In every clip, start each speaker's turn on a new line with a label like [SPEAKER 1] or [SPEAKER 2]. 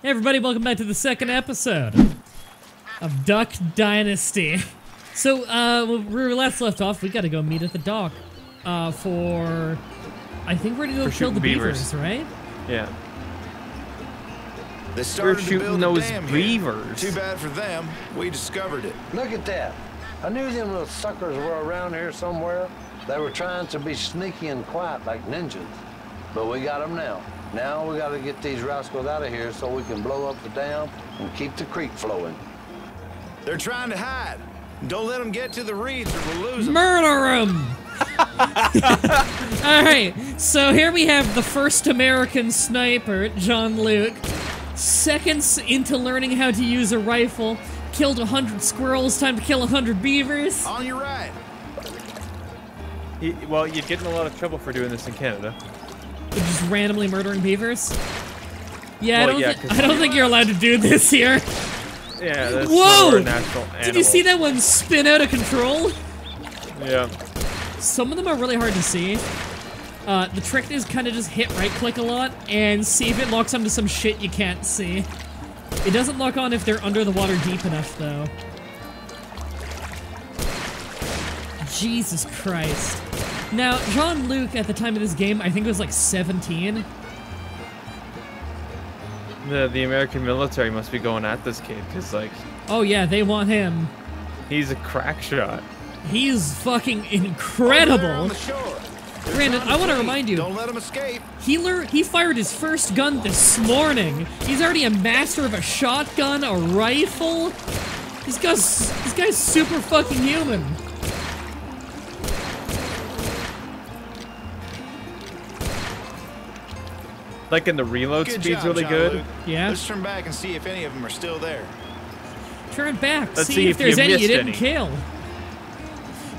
[SPEAKER 1] Hey everybody, welcome back to the second episode of Duck Dynasty. So, where we last left off, we gotta go meet at the dock, I think we're gonna go kill the beavers, right?
[SPEAKER 2] Yeah.
[SPEAKER 3] They started
[SPEAKER 2] We're shooting those beavers.
[SPEAKER 3] Too bad for them. We discovered it.
[SPEAKER 4] Look at that. I knew them little suckers were around here somewhere. They were trying to be sneaky and quiet like ninjas. But we got them now. Now we got to get these rascals out of here so we can blow up the dam and keep the creek flowing.
[SPEAKER 3] They're trying to hide. Don't let them get to the reeds or we'll lose them.
[SPEAKER 1] Murder them! Alright, so here we have the first American sniper, John Luke. Seconds into learning how to use a rifle, killed 100 squirrels, time to kill 100 beavers.
[SPEAKER 3] On your right.
[SPEAKER 2] Well, you'd get in a lot of trouble for doing this in Canada.
[SPEAKER 1] Just randomly murdering beavers? Yeah,
[SPEAKER 2] Well,
[SPEAKER 1] I don't think you're allowed to do this here.
[SPEAKER 2] Yeah, that's
[SPEAKER 1] Whoa!
[SPEAKER 2] a natural animal.
[SPEAKER 1] Did you see that one spin out of control?
[SPEAKER 2] Yeah.
[SPEAKER 1] Some of them are really hard to see. The trick is kind of just hit right-click a lot and see if it locks onto some shit you can't see. It doesn't lock on if they're under the water deep enough, though. Jesus Christ. Now, John Luke, at the time of this game, I think it was like 17.
[SPEAKER 2] The American military must be going at this kid, because, like...
[SPEAKER 1] Oh yeah, they want him.
[SPEAKER 2] He's a crack shot.
[SPEAKER 1] He's fucking incredible.
[SPEAKER 3] On the shore.
[SPEAKER 1] Brandon, I want to remind you.
[SPEAKER 3] Don't let them escape.
[SPEAKER 1] He fired his first gun this morning. He's already a master of a shotgun, a rifle. This guy's super fucking human.
[SPEAKER 2] Like, in the reload
[SPEAKER 3] Good
[SPEAKER 2] speed's
[SPEAKER 3] job,
[SPEAKER 2] really
[SPEAKER 3] John
[SPEAKER 2] good.
[SPEAKER 3] Luke.
[SPEAKER 1] Yeah.
[SPEAKER 3] Let's turn back and see if any of them are still there.
[SPEAKER 1] Turn back.
[SPEAKER 2] Let's
[SPEAKER 1] See if there's
[SPEAKER 2] you
[SPEAKER 1] any you
[SPEAKER 2] missed
[SPEAKER 1] didn't
[SPEAKER 2] any.
[SPEAKER 1] kill.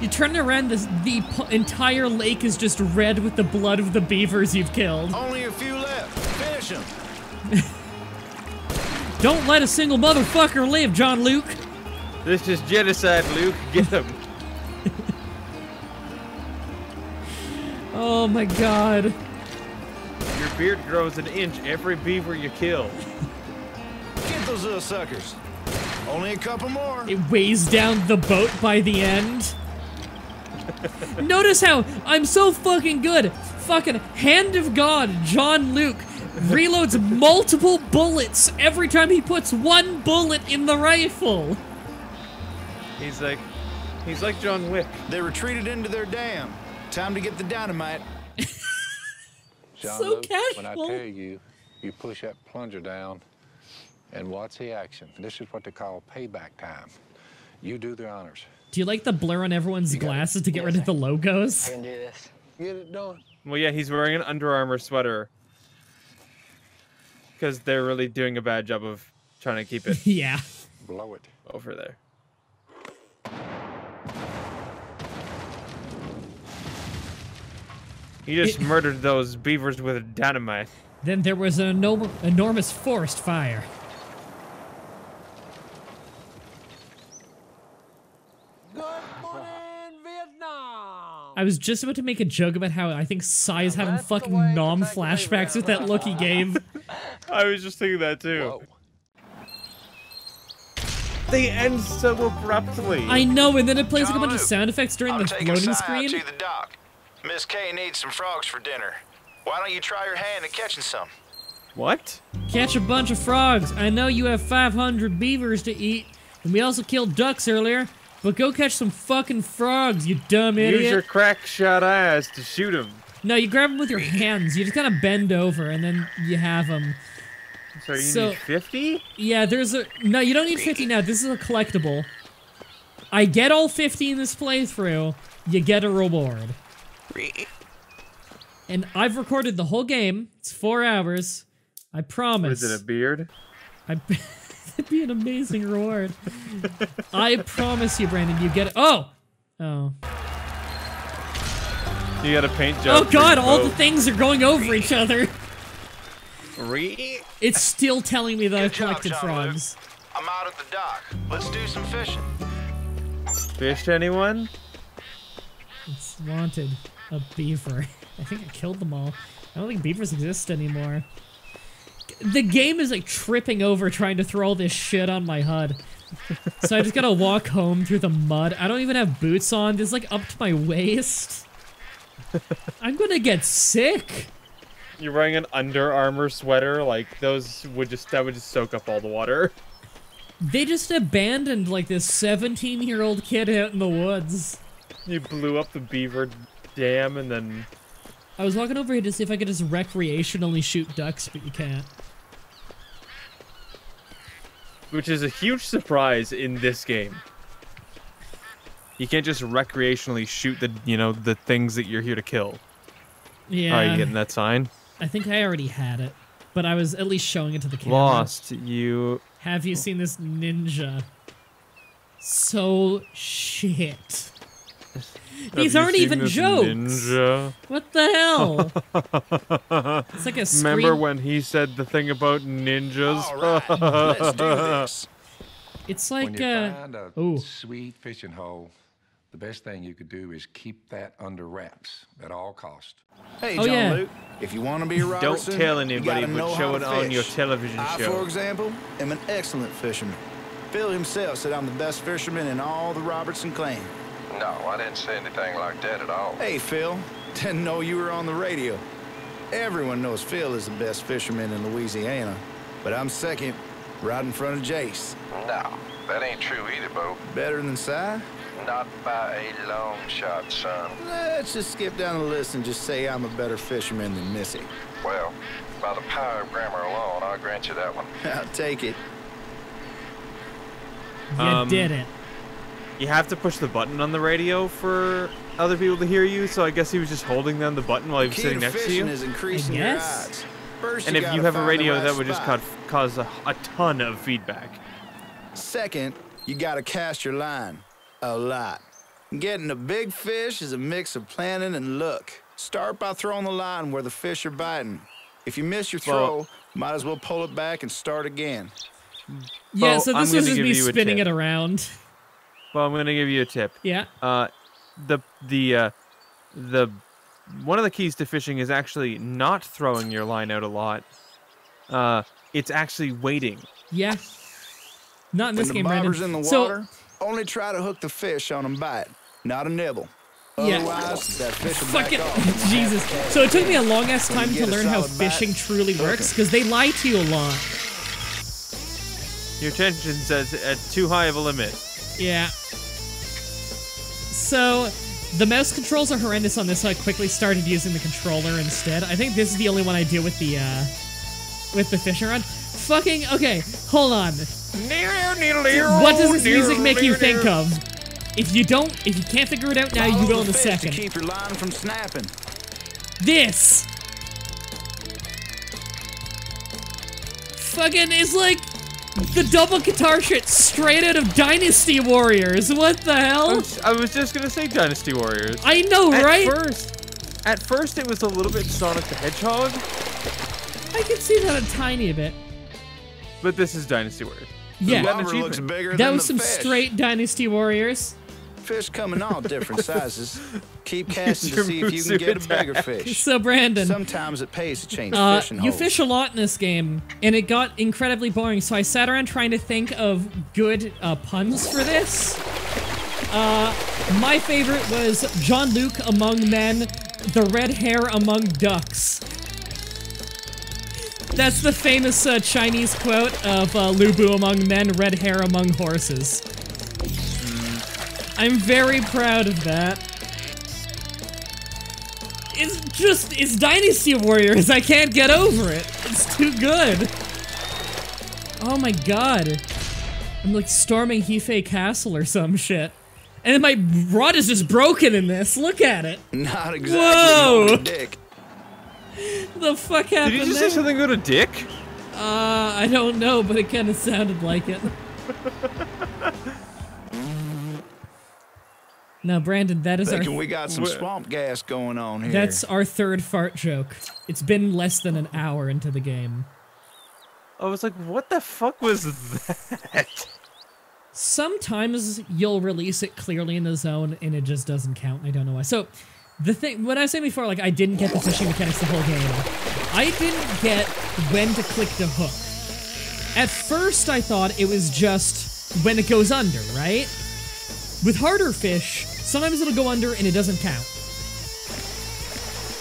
[SPEAKER 1] You turn around, the entire lake is just red with the blood of the beavers you've killed.
[SPEAKER 3] Only a few left. Finish them.
[SPEAKER 1] Don't let a single motherfucker live, John Luke.
[SPEAKER 2] This is genocide, Luke. Get him.
[SPEAKER 1] Oh my god.
[SPEAKER 2] Your beard grows an inch every beaver you kill.
[SPEAKER 3] Get those little suckers. Only a couple more.
[SPEAKER 1] It weighs down the boat by the end. Notice how I'm so fucking good. Fucking hand of God, John Luke reloads multiple bullets every time he puts one bullet in the rifle.
[SPEAKER 2] He's like John Wick.
[SPEAKER 3] They retreated into their dam. Time to get the dynamite.
[SPEAKER 4] John
[SPEAKER 1] So
[SPEAKER 4] Luke, when I
[SPEAKER 1] casual.
[SPEAKER 4] tell you, you push that plunger down and watch the action. This is what they call payback time. You do the honors.
[SPEAKER 1] Do you like the blur on everyone's
[SPEAKER 4] got it.
[SPEAKER 1] glasses to get rid of the logos?
[SPEAKER 5] I can do this.
[SPEAKER 4] Get it done.
[SPEAKER 2] Well, yeah, he's wearing an Under Armour sweater. Because they're really doing a bad job of trying to keep it
[SPEAKER 1] Yeah.
[SPEAKER 4] Blow it.
[SPEAKER 2] over there. He just murdered those beavers with dynamite.
[SPEAKER 1] Then there was an enormous forest fire.
[SPEAKER 4] Good morning, Vietnam!
[SPEAKER 1] I was just about to make a joke about how I think Sai is having
[SPEAKER 4] That's the
[SPEAKER 1] fucking
[SPEAKER 4] way to
[SPEAKER 1] nom
[SPEAKER 4] take away
[SPEAKER 1] flashbacks with that look he gave.
[SPEAKER 2] I was just thinking that too.
[SPEAKER 4] Whoa.
[SPEAKER 2] They end so abruptly.
[SPEAKER 1] I know, and then it plays like a
[SPEAKER 3] John
[SPEAKER 1] bunch of
[SPEAKER 3] Luke,
[SPEAKER 1] sound effects during
[SPEAKER 3] I'm
[SPEAKER 1] the
[SPEAKER 3] taking
[SPEAKER 1] loading
[SPEAKER 3] Si
[SPEAKER 1] screen.
[SPEAKER 3] out to the dock. Miss Kay needs some frogs for dinner. Why don't you try your hand at catching some?
[SPEAKER 2] What?
[SPEAKER 1] Catch a bunch of frogs. I know you have 500 beavers to eat, and we also killed ducks earlier, but go catch some fucking frogs, you dumb idiot.
[SPEAKER 2] Use your crack shot eyes to shoot him.
[SPEAKER 1] No, you grab them with your hands. You just kind of bend over, and then you have them.
[SPEAKER 2] So you need 50?
[SPEAKER 1] Yeah, no, you don't need 50 now. This is a collectible. I get all 50 in this playthrough, you get a reward. And I've recorded the whole game. It's 4 hours. I promise.
[SPEAKER 2] Is it a beard?
[SPEAKER 1] That'd be an amazing reward. I promise you, Brandon, you get it. Oh! Oh.
[SPEAKER 2] You got a paint job.
[SPEAKER 1] Oh god, all the things are going over each other. It's still telling me that I've
[SPEAKER 3] Good job,
[SPEAKER 1] collected
[SPEAKER 3] John
[SPEAKER 1] frogs.
[SPEAKER 3] Luke. I'm out at the dock. Let's do some fishing.
[SPEAKER 2] Fish anyone?
[SPEAKER 1] It's wanted a beaver. I think I killed them all. I don't think beavers exist anymore. The game is like tripping over trying to throw all this shit on my HUD. So I just gotta walk home through the mud. I don't even have boots on. It's like up to my waist. I'm gonna get sick.
[SPEAKER 2] You're wearing an Under Armour sweater, like that would just soak up all the water.
[SPEAKER 1] They just abandoned like this 17-year-old kid out in the woods.
[SPEAKER 2] You blew up the beaver dam and then...
[SPEAKER 1] I was walking over here to see if I could just recreationally shoot ducks, but you can't.
[SPEAKER 2] Which is a huge surprise in this game. You can't just recreationally shoot the things that you're here to kill.
[SPEAKER 1] Yeah.
[SPEAKER 2] Are you getting that sign?
[SPEAKER 1] I think I already had it, but I was at least showing it to the camera.
[SPEAKER 2] Lost. You...
[SPEAKER 1] Have you seen this ninja? So shit. These aren't even jokes. Ninja? What the hell? It's like a screen...
[SPEAKER 2] Remember when he said the thing about ninjas?
[SPEAKER 5] All right, let's do this.
[SPEAKER 1] It's like
[SPEAKER 6] when you find a sweet fishing hole, the best thing you could do is keep that under wraps at all costs.
[SPEAKER 5] Hey, John Luke, if you want to be a
[SPEAKER 2] Don't
[SPEAKER 5] Robertson,
[SPEAKER 2] tell anybody, but show it on your television
[SPEAKER 5] I,
[SPEAKER 2] show.
[SPEAKER 5] for example, am an excellent fisherman. Phil himself said I'm the best fisherman in all the Robertson clan.
[SPEAKER 6] No, I didn't say anything like that at all.
[SPEAKER 5] Hey, Phil, didn't know you were on the radio. Everyone knows Phil is the best fisherman in Louisiana, but I'm second, right in front of Jace.
[SPEAKER 6] No, that ain't true either, Bo.
[SPEAKER 5] Better than Si?
[SPEAKER 6] Not by a long shot, son.
[SPEAKER 5] Let's just skip down the list and just say I'm a better fisherman than Missy.
[SPEAKER 6] Well, by the power of grammar alone, I'll grant you that one.
[SPEAKER 5] I'll take it.
[SPEAKER 1] You did it.
[SPEAKER 2] You have to push the button on the radio for other people to hear you, so I guess he was just holding down the button while he was sitting next to you.
[SPEAKER 5] Is increasing your odds. First,
[SPEAKER 2] and if you have a radio, that would just cause a ton of feedback.
[SPEAKER 5] Second, you gotta cast your line. A lot. Getting a big fish is a mix of planning and luck. Start by throwing the line where the fish are biting. If you miss your throw, might as well pull it back and start again.
[SPEAKER 1] Yeah, so this was just me spinning it around.
[SPEAKER 2] Well, I'm gonna give you a tip.
[SPEAKER 1] Yeah.
[SPEAKER 2] The one of the keys to fishing is actually not throwing your line out a lot. It's actually waiting.
[SPEAKER 1] Yeah. Not in this game,
[SPEAKER 5] Brandon.
[SPEAKER 1] Brandon.
[SPEAKER 5] In the water, only try to hook the fish on a bite, not a nibble.
[SPEAKER 1] Yeah.
[SPEAKER 5] Otherwise, that fish will
[SPEAKER 1] Fuck
[SPEAKER 5] back
[SPEAKER 1] it.
[SPEAKER 5] off.
[SPEAKER 1] Jesus. So it took me a long ass time to learn how fishing truly works, because they lie to you a lot.
[SPEAKER 2] Your tension says at too high of a limit.
[SPEAKER 1] Yeah. So the mouse controls are horrendous on this, so I quickly started using the controller instead. I think this is the only one I do with the fishing rod. Fucking okay, hold on. What does this music make you think of? If you can't figure it out now, you will in a second.
[SPEAKER 5] To keep your line from snapping.
[SPEAKER 1] This fucking is like the double guitar shit straight out of Dynasty Warriors. What the hell?
[SPEAKER 2] I was just gonna say Dynasty Warriors.
[SPEAKER 1] I know, right?
[SPEAKER 2] At first it was a little bit Sonic the Hedgehog.
[SPEAKER 1] I can see that a tiny bit.
[SPEAKER 2] But this is Dynasty Warriors.
[SPEAKER 1] Yeah.
[SPEAKER 5] Looks bigger
[SPEAKER 1] that
[SPEAKER 5] than
[SPEAKER 1] was
[SPEAKER 5] the
[SPEAKER 1] some
[SPEAKER 5] fish.
[SPEAKER 1] straight Dynasty Warriors.
[SPEAKER 5] Fish come in all different sizes. Keep casting to see if you can get a bigger fish.
[SPEAKER 1] So Brandon,
[SPEAKER 5] sometimes it pays to change fishing
[SPEAKER 1] you
[SPEAKER 5] holes.
[SPEAKER 1] fish a lot in this game, and it got incredibly boring. So I sat around trying to think of good puns for this. My favorite was John Luke among men, the red hair among ducks. That's the famous Chinese quote of Lu Bu among men, red hair among horses. I'm very proud of that. It's Dynasty Warriors. I can't get over it. It's too good. Oh my god. I'm like storming Hefei Castle or some shit. And my rod is just broken in this. Look at it.
[SPEAKER 5] Not exactly.
[SPEAKER 1] Whoa.
[SPEAKER 5] Dick.
[SPEAKER 1] The fuck happened
[SPEAKER 2] Did you just
[SPEAKER 1] there?
[SPEAKER 2] say something about a dick?
[SPEAKER 1] I don't know, but it kind of sounded like it. Now, Brandon, that is
[SPEAKER 5] we got some swamp gas going on here.
[SPEAKER 1] That's our third fart joke. It's been less than an hour into the game.
[SPEAKER 2] I was like, what the fuck was that?
[SPEAKER 1] Sometimes you'll release it clearly in the zone and it just doesn't count. I don't know why. So, The thing, when I was saying before, like, I didn't get the fishing mechanics the whole game, I didn't get when to click the hook. At first, I thought it was just when it goes under, right? With harder fish, sometimes it'll go under and it doesn't count.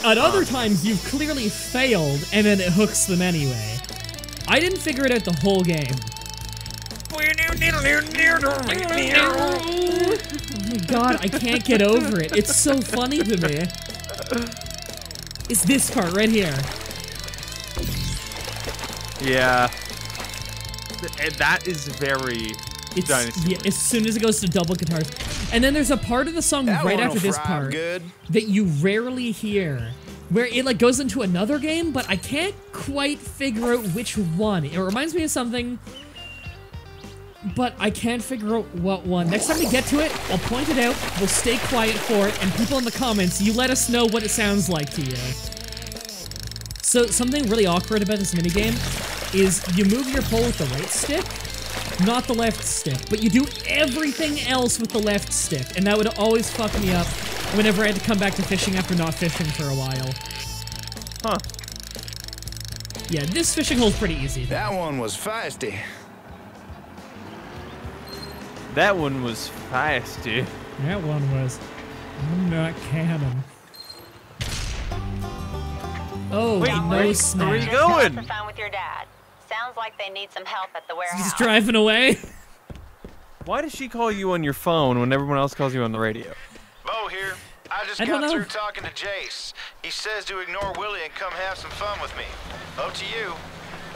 [SPEAKER 1] At other times, you've clearly failed, and then it hooks them anyway. I didn't figure it out the whole game. Oh my god, I can't get over it. It's so funny to me. It's this part right here.
[SPEAKER 2] Yeah. That is very Dynasty.
[SPEAKER 1] Yeah, as soon as it goes to double guitars. And then there's a part of the song right after this part that you rarely hear, where it like goes into another game, but I can't quite figure out which one. It reminds me of something, but I can't figure out what one. Next time we get to it, I'll point it out, we'll stay quiet for it, and people in the comments, you let us know what it sounds like to you. So something really awkward about this minigame is you move your pole with the right stick, not the left stick, but you do everything else with the left stick, and that would always fuck me up whenever I had to come back to fishing after not fishing for a while.
[SPEAKER 2] Huh.
[SPEAKER 1] Yeah, this fishing hole's pretty easy.
[SPEAKER 5] That one was feisty.
[SPEAKER 2] That one was feisty.
[SPEAKER 1] That one was not canon. Oh,
[SPEAKER 2] wait,
[SPEAKER 1] no snap.
[SPEAKER 2] Where are you going?
[SPEAKER 7] For fun with your dad. Sounds like they need some help at the warehouse.
[SPEAKER 1] He's driving away.
[SPEAKER 2] Why does she call you on your phone when everyone else calls you on the radio?
[SPEAKER 3] Bo here. I just got through talking to Jace. He says to ignore Willie and come have some fun with me. Up to you.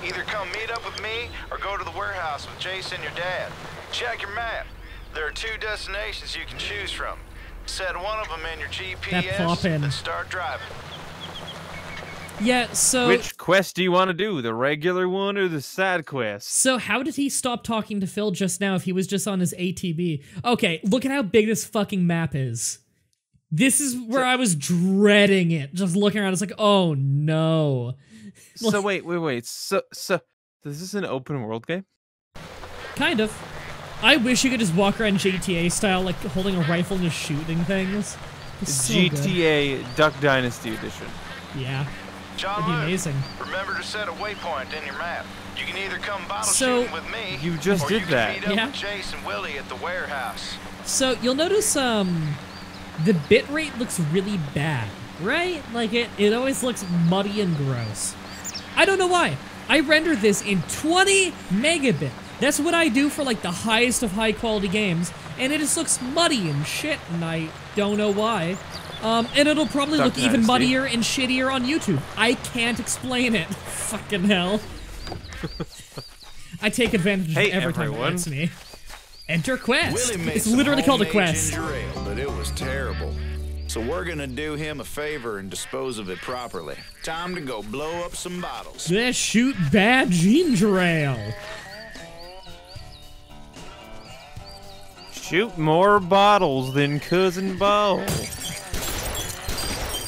[SPEAKER 3] Either come meet up with me or go to the warehouse with Jace and your dad. Check your map. There are 2 destinations you can choose from. Set one of them in your GPS and start driving.
[SPEAKER 1] Yeah, so...
[SPEAKER 2] Which quest do you want to do? The regular one or the side quest?
[SPEAKER 1] So how did he stop talking to Phil just now if he was just on his ATB? Okay, look at how big this fucking map is. This is where I was dreading it. Just looking around, it's like, oh no.
[SPEAKER 2] So wait. So is this an open world game?
[SPEAKER 1] Kind of. I wish you could just walk around GTA style, like holding a rifle and just shooting things. So
[SPEAKER 2] GTA
[SPEAKER 1] good.
[SPEAKER 2] Duck Dynasty Edition.
[SPEAKER 1] Yeah.
[SPEAKER 3] John,
[SPEAKER 1] that'd be amazing.
[SPEAKER 3] Remember to set a waypoint in your map. You can either come bottle shooting with me,
[SPEAKER 2] you just
[SPEAKER 3] or
[SPEAKER 2] did
[SPEAKER 3] you
[SPEAKER 2] that.
[SPEAKER 3] can meet up with Jace and Willie at the warehouse.
[SPEAKER 1] So you'll notice the bitrate looks really bad, right? Like it always looks muddy and gross. I don't know why. I rendered this in 20 megabit. That's what I do for like the highest of high quality games, and it just looks muddy and shit, and I don't know why. And it'll probably look even muddier and shittier on YouTube. I can't explain it. Fucking hell. I take advantage of every time it hits me. Enter quest. It's literally called a quest.
[SPEAKER 5] But it was terrible. So we're gonna do him a favor and dispose of it properly. Time to go blow up some bottles.
[SPEAKER 1] Let's shoot bad ginger ale.
[SPEAKER 2] Shoot more bottles than Cousin Bo.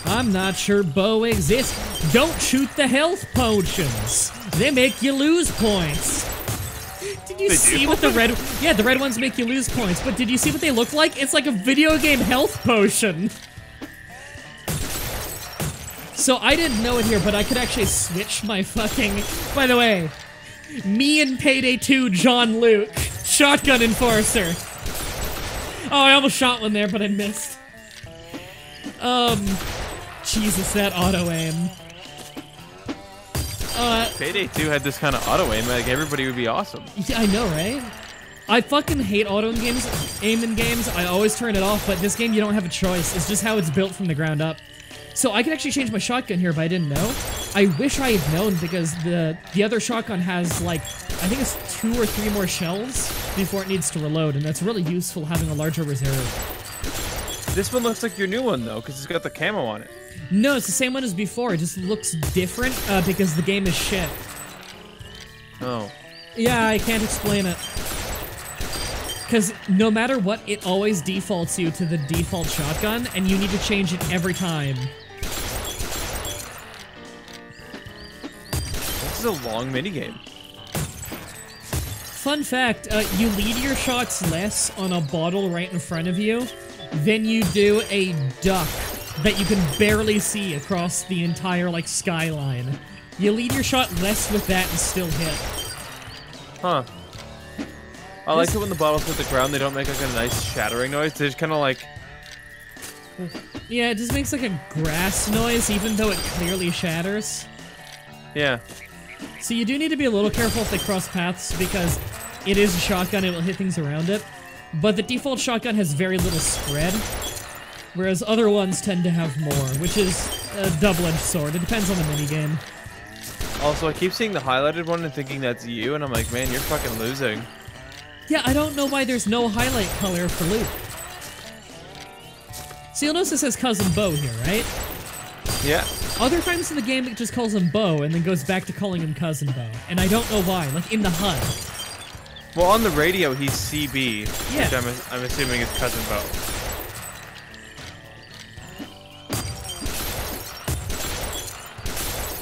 [SPEAKER 1] I'm not sure Bo exists. Don't shoot the health potions. They make you lose points. Did you see what the red... Yeah, the red ones make you lose points, but did you see what they look like? It's like a video game health potion. So I didn't know it here, but I could actually switch my fucking... By the way, me and Payday 2 John Luke, Shotgun Enforcer. Oh, I almost shot one there, but I missed. Jesus, that auto-aim.
[SPEAKER 2] Payday 2 had this kind of auto-aim, like everybody would be awesome.
[SPEAKER 1] Yeah, I know, right? I fucking hate auto-aim in games. I always turn it off, but this game you don't have a choice. It's just how it's built from the ground up. So I could actually change my shotgun here, but I didn't know. I wish I had known because the other shotgun has like, I think it's 2 or 3 more shells before it needs to reload, and that's really useful having a larger reserve.
[SPEAKER 2] This one looks like your new one though, because it's got the camo on it.
[SPEAKER 1] No, it's the same one as before. It just looks different because the game is shit.
[SPEAKER 2] Oh.
[SPEAKER 1] Yeah, I can't explain it. Because no matter what, it always defaults you to the default shotgun, and you need to change it every time.
[SPEAKER 2] This is a long minigame.
[SPEAKER 1] Fun fact, you lead your shots less on a bottle right in front of you than you do a duck that you can barely see across the entire, like, skyline. You lead your shot less with that and still hit.
[SPEAKER 2] Huh. I like it when the bottles hit the ground, they don't make like a nice shattering noise. They just kind of like...
[SPEAKER 1] Yeah, it just makes like a grass noise, even though it clearly shatters.
[SPEAKER 2] Yeah.
[SPEAKER 1] So you do need to be a little careful if they cross paths, because it is a shotgun, it will hit things around it. But the default shotgun has very little spread, whereas other ones tend to have more, which is a double-edged sword. It depends on the minigame.
[SPEAKER 2] Also, I keep seeing the highlighted one and thinking that's you, and I'm like, man, you're fucking losing.
[SPEAKER 1] Yeah, I don't know why there's no highlight color for loot. So you'll notice it says Cousin Bo here, right?
[SPEAKER 2] Yeah.
[SPEAKER 1] Other times in the game it just calls him Bo and then goes back to calling him Cousin Bo. And I don't know why, like in the HUD.
[SPEAKER 2] Well, on the radio he's CB,
[SPEAKER 1] Yeah.
[SPEAKER 2] which I'm assuming is Cousin Bo.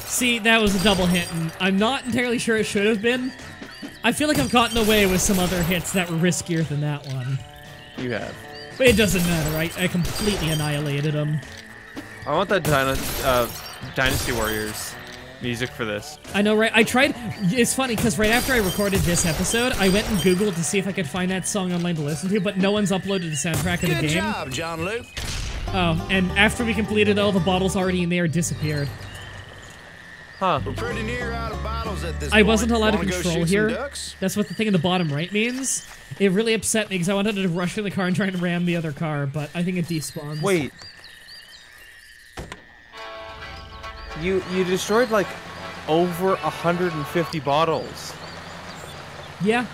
[SPEAKER 1] See, that was a double hit, and I'm not entirely sure it should have been. I feel like I've gotten away with some other hits that were riskier than that one.
[SPEAKER 2] You have.
[SPEAKER 1] But it doesn't matter, I completely annihilated him.
[SPEAKER 2] I want that Dynasty Warriors music for this.
[SPEAKER 1] I know, right? I tried. It's funny, because right after I recorded this episode, I went and Googled to see if I could find that song online to listen to, but no one's uploaded the soundtrack of the game.
[SPEAKER 5] Good job, John Luke.
[SPEAKER 1] Oh, and after we completed all the bottles already in there disappeared.
[SPEAKER 2] Huh.
[SPEAKER 5] We're pretty near out of bottles at this
[SPEAKER 1] I
[SPEAKER 5] point.
[SPEAKER 1] wasn't allowed to
[SPEAKER 5] Wanna go
[SPEAKER 1] control
[SPEAKER 5] shoot some
[SPEAKER 1] here.
[SPEAKER 5] ducks?
[SPEAKER 1] That's what the thing in the bottom right means. It really upset me because I wanted to rush in the car and try to ram the other car, but I think it despawns.
[SPEAKER 2] Wait. You destroyed like over 150 bottles.
[SPEAKER 1] Yeah.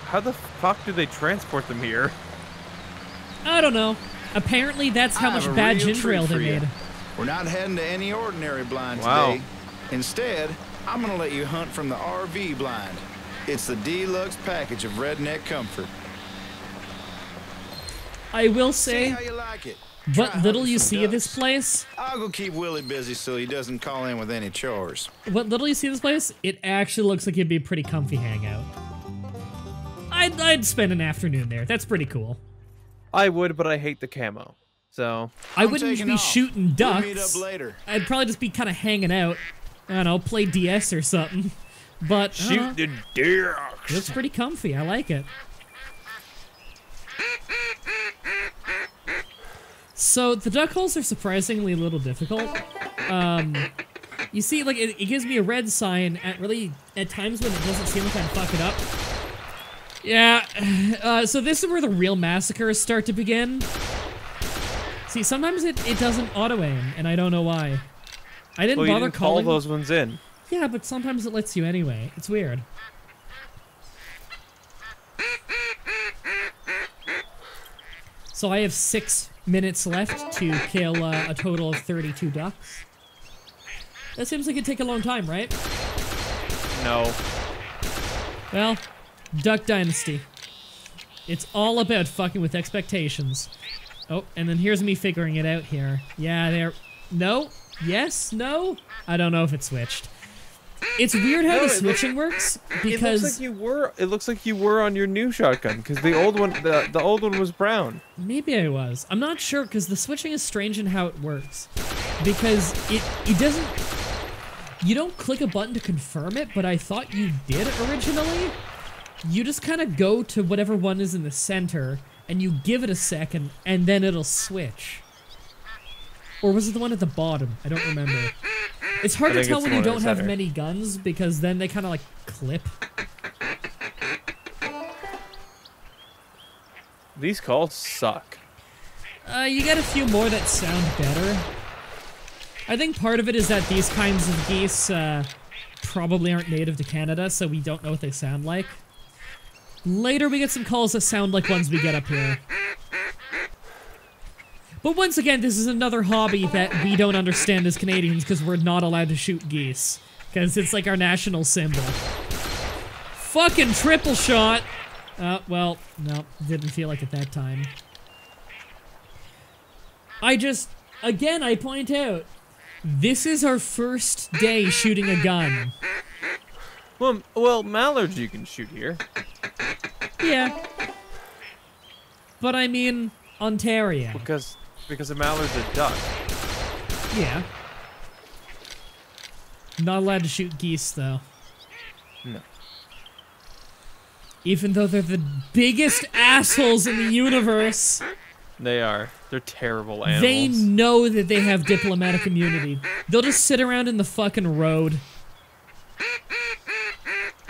[SPEAKER 2] How the fuck do they transport them here?
[SPEAKER 1] I don't know. Apparently that's how
[SPEAKER 5] I
[SPEAKER 1] much
[SPEAKER 5] have a
[SPEAKER 1] bad
[SPEAKER 5] real
[SPEAKER 1] ginger
[SPEAKER 5] treat
[SPEAKER 1] ale they
[SPEAKER 5] for you.
[SPEAKER 1] made.
[SPEAKER 5] We're not heading to any ordinary blind
[SPEAKER 2] Wow.
[SPEAKER 5] today. Instead, I'm gonna let you hunt from the RV blind. It's the deluxe package of redneck comfort.
[SPEAKER 1] I will
[SPEAKER 5] See
[SPEAKER 1] say,
[SPEAKER 5] how you like it.
[SPEAKER 1] what
[SPEAKER 5] Try
[SPEAKER 1] little
[SPEAKER 5] hunting
[SPEAKER 1] you
[SPEAKER 5] some
[SPEAKER 1] see of this
[SPEAKER 5] ducks.
[SPEAKER 1] place,
[SPEAKER 5] I'll go keep Willie busy so he doesn't call in with any chores.
[SPEAKER 1] what little you see of this place, it actually looks like it'd be a pretty comfy hangout. I'd spend an afternoon there. That's pretty cool.
[SPEAKER 2] I would, but I hate the camo. So
[SPEAKER 1] I
[SPEAKER 5] I'm
[SPEAKER 1] wouldn't
[SPEAKER 5] taking
[SPEAKER 1] be
[SPEAKER 5] off.
[SPEAKER 1] shooting
[SPEAKER 5] We'll
[SPEAKER 1] ducks.
[SPEAKER 5] meet up later.
[SPEAKER 1] I'd probably just be kind of hanging out. I don't know, play DS or something. But
[SPEAKER 2] shoot the ducks.
[SPEAKER 1] looks pretty comfy. I like it. So the duck holes are surprisingly a little difficult. You see, like it gives me a red sign at times when it doesn't seem like I'm fucking up. Yeah. So this is where the real massacres start to begin. See, sometimes it doesn't auto-aim, and I don't know why. I didn't
[SPEAKER 2] Well, you
[SPEAKER 1] bother
[SPEAKER 2] didn't call
[SPEAKER 1] calling
[SPEAKER 2] those ones in.
[SPEAKER 1] Yeah, but sometimes it lets you anyway. It's weird. So I have 6 minutes left to kill a total of 32 ducks. That seems like it'd take a long time, right?
[SPEAKER 2] No.
[SPEAKER 1] Well, Duck Dynasty. It's all about fucking with expectations. Oh, and then here's me figuring it out here. Yeah, there. No? Yes? No? I don't know if it switched. It's weird how the switching works because
[SPEAKER 2] it looks like you were on your new shotgun because the old one the old one was brown.
[SPEAKER 1] maybe I was. I'm not sure because the switching is strange in how it works. Because it doesn't. You don't click a button to confirm it, but I thought you did originally. You just kind of go to whatever one is in the center and you give it a second and then it'll switch. Or was it the one at the bottom? I don't remember. It's hard to tell when you don't have many guns because then they kind of like clip.
[SPEAKER 2] These calls suck.
[SPEAKER 1] You get a few more that sound better. I think part of it is that these kinds of geese probably aren't native to Canada, so we don't know what they sound like. Later we get some calls that sound like ones we get up here. But once again, this is another hobby that we don't understand as Canadians because we're not allowed to shoot geese. Because it's like our national symbol. Fucking triple shot! Well, no, didn't feel like it that time. Again, I point out, this is our first day shooting a gun.
[SPEAKER 2] Well, mallards you can shoot here.
[SPEAKER 1] Yeah. But I mean, Ontario.
[SPEAKER 2] Because a mallard's a duck.
[SPEAKER 1] Yeah. Not allowed to shoot geese, though.
[SPEAKER 2] No.
[SPEAKER 1] Even though they're the biggest assholes in the universe.
[SPEAKER 2] They are. They're terrible animals.
[SPEAKER 1] They know that they have diplomatic immunity. They'll just sit around in the fucking road.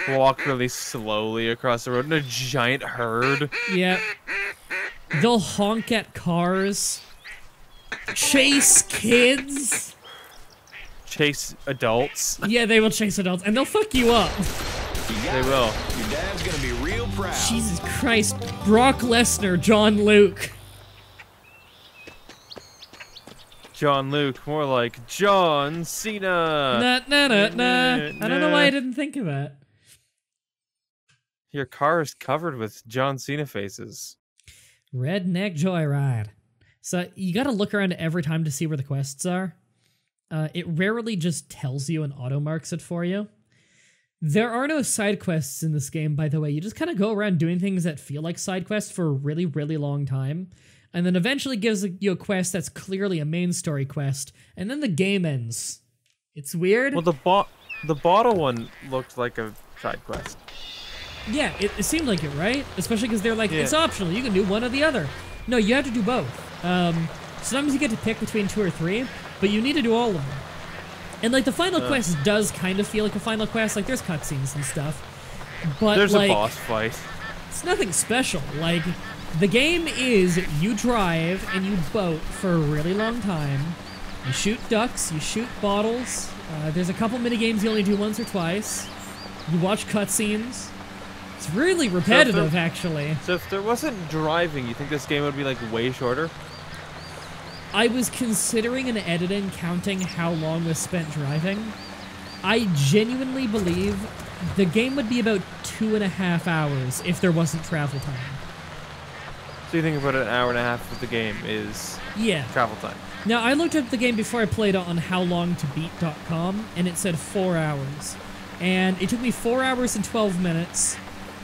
[SPEAKER 2] Walk really slowly across the road in a giant herd.
[SPEAKER 1] Yeah. They'll honk at cars. Chase kids.
[SPEAKER 2] Chase adults.
[SPEAKER 1] Yeah, they will chase adults, and they'll fuck you up.
[SPEAKER 2] They will.
[SPEAKER 5] Your dad's gonna be real proud.
[SPEAKER 1] Jesus Christ. Brock Lesnar, John Luke.
[SPEAKER 2] John Luke, more like John Cena.
[SPEAKER 1] Nah. I don't know why I didn't think of that.
[SPEAKER 2] Your car is covered with John Cena faces.
[SPEAKER 1] Redneck Joyride. So you gotta look around every time to see where the quests are. It rarely just tells you and auto marks it for you. There are no side quests in this game, by the way. You just kind of go around doing things that feel like side quests for a really, really long time, and then eventually gives you a quest that's clearly a main story quest, and then the game ends. It's weird.
[SPEAKER 2] Well, the bottle one looked like a side quest.
[SPEAKER 1] Yeah, it seemed like it, right? Especially because they're like, it's optional. You can do one or the other. No, you have to do both. Sometimes you get to pick between 2 or 3, but you need to do all of them. And like the final quest does kind of feel like a final quest. Like there's cutscenes and stuff, but
[SPEAKER 2] there's
[SPEAKER 1] like,
[SPEAKER 2] a boss fight.
[SPEAKER 1] It's nothing special. Like the game is you drive and you boat for a really long time. You shoot ducks. You shoot bottles. There's a couple mini games you only do once or twice. You watch cutscenes. It's really repetitive, actually.
[SPEAKER 2] So if there wasn't driving, you think this game would be like way shorter?
[SPEAKER 1] I was considering an editing counting how long was spent driving. I genuinely believe the game would be about 2.5 hours if there wasn't travel time.
[SPEAKER 2] So you think about an hour and a half of the game is travel time?
[SPEAKER 1] Now, I looked up the game before I played it on howlongtobeat.com, and it said 4 hours. And it took me 4 hours and 12 minutes,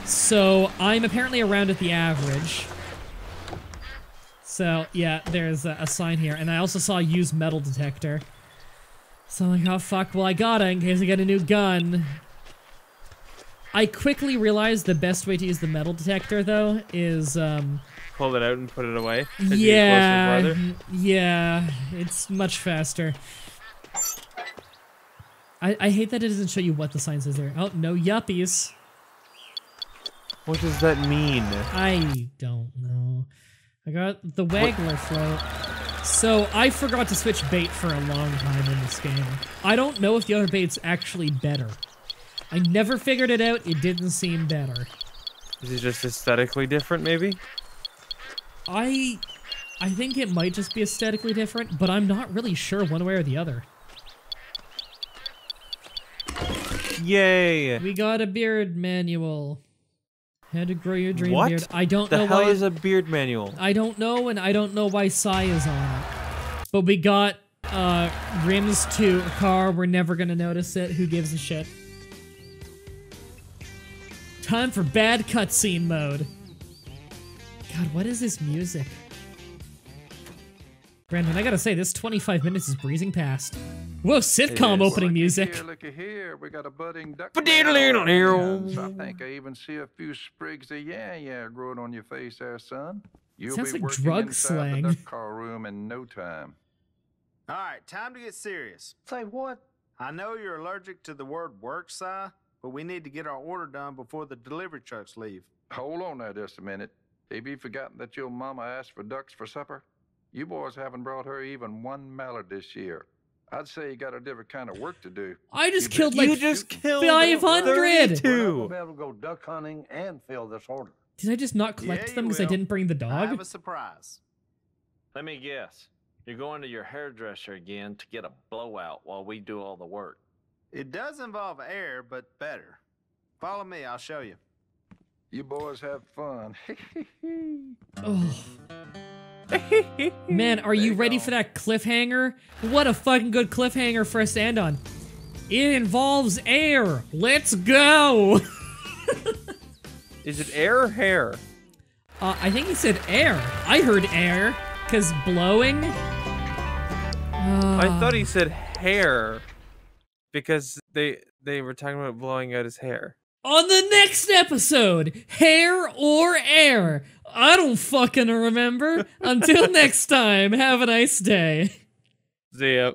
[SPEAKER 1] so I'm apparently around at the average. So, yeah, there's a sign here. And I also saw use metal detector. So I'm like, oh fuck, well I got it in case I get a new gun. I quickly realized the best way to use the metal detector, though, is,
[SPEAKER 2] pull it out and put it away?
[SPEAKER 1] Yeah, it's much faster. I hate that it doesn't show you what the sign says there. Oh, no yuppies.
[SPEAKER 2] What does that mean?
[SPEAKER 1] I don't know. I got the Waggler float. So, I forgot to switch bait for a long time in this game. I don't know if the other bait's actually better. I never figured it out, it didn't seem better.
[SPEAKER 2] Is it just aesthetically different, maybe?
[SPEAKER 1] I think it might just be aesthetically different, but I'm not really sure one way or the other.
[SPEAKER 2] Yay!
[SPEAKER 1] We got a beard manual. How to grow your dream
[SPEAKER 2] what?
[SPEAKER 1] beard. I don't
[SPEAKER 2] the
[SPEAKER 1] know
[SPEAKER 2] hell
[SPEAKER 1] why.
[SPEAKER 2] is a beard manual?
[SPEAKER 1] I don't know, and I don't know why Psy is on it. But we got rims to a car. We're never gonna notice it. Who gives a shit? Time for bad cutscene mode. God, what is this music? Brandon, I gotta say, this 25 minutes is breezing past. Whoa, sitcom opening music.
[SPEAKER 6] Look here, we got a budding duck.
[SPEAKER 2] I
[SPEAKER 6] I think I even see a few sprigs of yeah growing on your face there, son. You'll
[SPEAKER 1] Sounds
[SPEAKER 6] be
[SPEAKER 1] like
[SPEAKER 6] working
[SPEAKER 1] drug
[SPEAKER 6] inside
[SPEAKER 1] slang.
[SPEAKER 6] the duck call room in no time.
[SPEAKER 3] All right, time to get serious. Say what? I know you're allergic to the word work, Si, but we need to get our order done before the delivery trucks leave.
[SPEAKER 6] Hold on there just a minute. Have you forgotten that your mama asked for ducks for supper? You boys haven't brought her even one mallard this year. I'd say you got a different kind of work to do.
[SPEAKER 1] I just killed like
[SPEAKER 2] 500!
[SPEAKER 1] 500!
[SPEAKER 4] We're not gonna be able to go duck hunting and fill this order.
[SPEAKER 1] Did I just not collect them because I didn't bring the
[SPEAKER 3] I have
[SPEAKER 1] dog?
[SPEAKER 3] a surprise.
[SPEAKER 8] Let me guess. You're going to your hairdresser again to get a blowout while we do all the work.
[SPEAKER 3] It does involve air, but better. Follow me, I'll show you.
[SPEAKER 6] You boys have fun.
[SPEAKER 1] Oh. Man, are you ready for that cliffhanger? What a fucking good cliffhanger for us to end on. It involves air. Let's go!
[SPEAKER 2] Is it air or hair?
[SPEAKER 1] I think he said air. I heard air, because blowing.
[SPEAKER 2] I thought he said hair, because they were talking about blowing out his hair.
[SPEAKER 1] On the next episode, hair or air? I don't fucking remember. Until next time, have a nice day.
[SPEAKER 2] See ya.